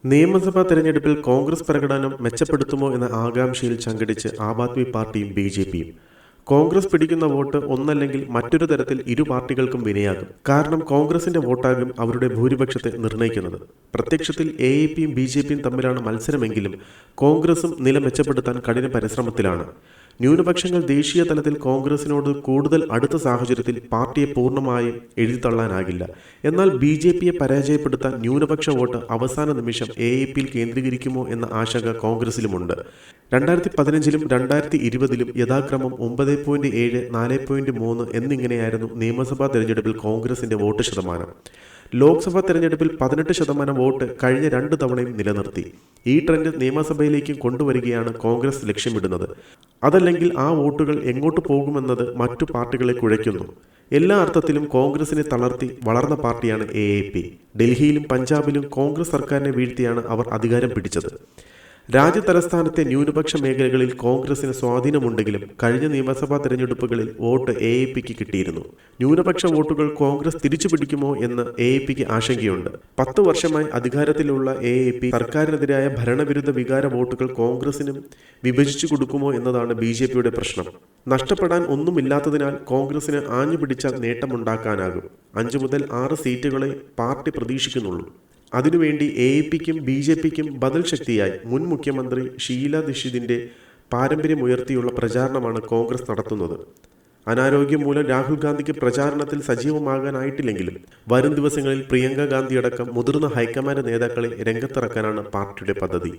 നിയമസഭാ തെരഞ്ഞെടുപ്പിൽ കോൺഗ്രസ് പ്രകടനം മെച്ചപ്പെടുത്തുമോ എന്ന ആകാംക്ഷയിൽ സംഘടിച്ച് ആം ആദ്മി പാർട്ടിയും ബി.ജെ.പിയും. കോൺഗ്രസ് പിടിക്കുന്ന വോട്ട് ഒന്നല്ലെങ്കിൽ മറ്റൊരു തരത്തിൽ ഇരു പാർട്ടികൾക്കും വിനയാകും. കാരണം കോൺഗ്രസിന്റെ വോട്ടാകും അവരുടെ ഭൂരിപക്ഷത്തെ നിർണ്ണയിക്കുന്നത്. പ്രത്യക്ഷത്തിൽ എ.എ.പിയും ബി.ജെ.പിയും തമ്മിലാണ് മത്സരമെങ്കിലും കോൺഗ്രസും നില മെച്ചപ്പെടുത്താൻ കഠിന പരിശ്രമത്തിലാണ്. ന്യൂനപക്ഷങ്ങൾ ദേശീയ തലത്തിൽ കോൺഗ്രസിനോട് കൂടുതൽ അടുത്ത സാഹചര്യത്തിൽ പാർട്ടിയെ പൂർണ്ണമായും എഴുതിത്തള്ളാനാകില്ല. എന്നാൽ ബി.ജെ.പിയെ പരാജയപ്പെടുത്താൻ ന്യൂനപക്ഷ വോട്ട് അവസാന നിമിഷം എ.എ.പിയിൽ കേന്ദ്രീകരിക്കുമോ എന്ന ആശങ്ക കോൺഗ്രസിലുമുണ്ട്. 2015-ലും 2020-ലും യഥാക്രമം 9.7, 4.3 എന്നിങ്ങനെയായിരുന്നു നിയമസഭാ തെരഞ്ഞെടുപ്പിൽ കോൺഗ്രസിന്റെ വോട്ട് ശതമാനം. ലോക്സഭാ തെരഞ്ഞെടുപ്പിൽ 18% വോട്ട് കഴിഞ്ഞ 2 തവണയും നിലനിർത്തി. ഈ ട്രെൻഡ് നിയമസഭയിലേക്കും കൊണ്ടുവരികയാണ് കോൺഗ്രസ് ലക്ഷ്യമിടുന്നത്. അതല്ലെങ്കിൽ ആ വോട്ടുകൾ എങ്ങോട്ട് പോകുമെന്നത് മറ്റു പാർട്ടികളെ കുഴയ്ക്കുന്നു. എല്ലാ അർത്ഥത്തിലും കോൺഗ്രസിനെ തളർത്തി വളർന്ന പാർട്ടിയാണ് എ.എ.പി. ഡൽഹിയിലും പഞ്ചാബിലും കോൺഗ്രസ് സർക്കാരിനെ വീഴ്ത്തിയാണ് അവർ അധികാരം പിടിച്ചത്. രാജ്യതലസ്ഥാനത്തെ ന്യൂനപക്ഷ മേഖലകളിൽ കോൺഗ്രസിന് സ്വാധീനമുണ്ടെങ്കിലും കഴിഞ്ഞ നിയമസഭാ തെരഞ്ഞെടുപ്പുകളിൽ വോട്ട് എ.എ.പിക്ക് കിട്ടിയിരുന്നു. ന്യൂനപക്ഷ വോട്ടുകൾ കോൺഗ്രസ് തിരിച്ചുപിടിക്കുമോ എന്ന് എ.എ.പിക്ക് ആശങ്കയുണ്ട്. 10 വർഷമായി അധികാരത്തിലുള്ള എ.എ.പി സർക്കാരിനെതിരായ ഭരണവിരുദ്ധ വികാര വോട്ടുകൾ കോൺഗ്രസിനും വിഭജിച്ചു കൊടുക്കുമോ എന്നതാണ് ബി.ജെ.പിയുടെ പ്രശ്നം. നഷ്ടപ്പെടാൻ ഒന്നുമില്ലാത്തതിനാൽ കോൺഗ്രസിന് ആഞ്ഞുപിടിച്ചാൽ നേട്ടമുണ്ടാക്കാനാകും. 5 മുതൽ 6 സീറ്റുകളെ പാർട്ടി പ്രതീക്ഷിക്കുന്നുള്ളൂ. അതിനുവേണ്ടി എ.എ.പിക്കും ബി.ജെ.പിക്കും ബദൽ ശക്തിയായി മുൻ മുഖ്യമന്ത്രി ഷീല ദീക്ഷിതിന്റെ പാരമ്പര്യമുയർത്തിയുള്ള പ്രചാരണമാണ് കോൺഗ്രസ് നടത്തുന്നത്. അനാരോഗ്യം മൂലം രാഹുൽ ഗാന്ധിക്ക് പ്രചാരണത്തിൽ സജീവമാകാനായിട്ടില്ലെങ്കിലും വരും ദിവസങ്ങളിൽ പ്രിയങ്ക ഗാന്ധിയടക്കം മുതിർന്ന ഹൈക്കമാൻഡ് നേതാക്കളെ രംഗത്തിറക്കാനാണ് പാർട്ടിയുടെ പദ്ധതി.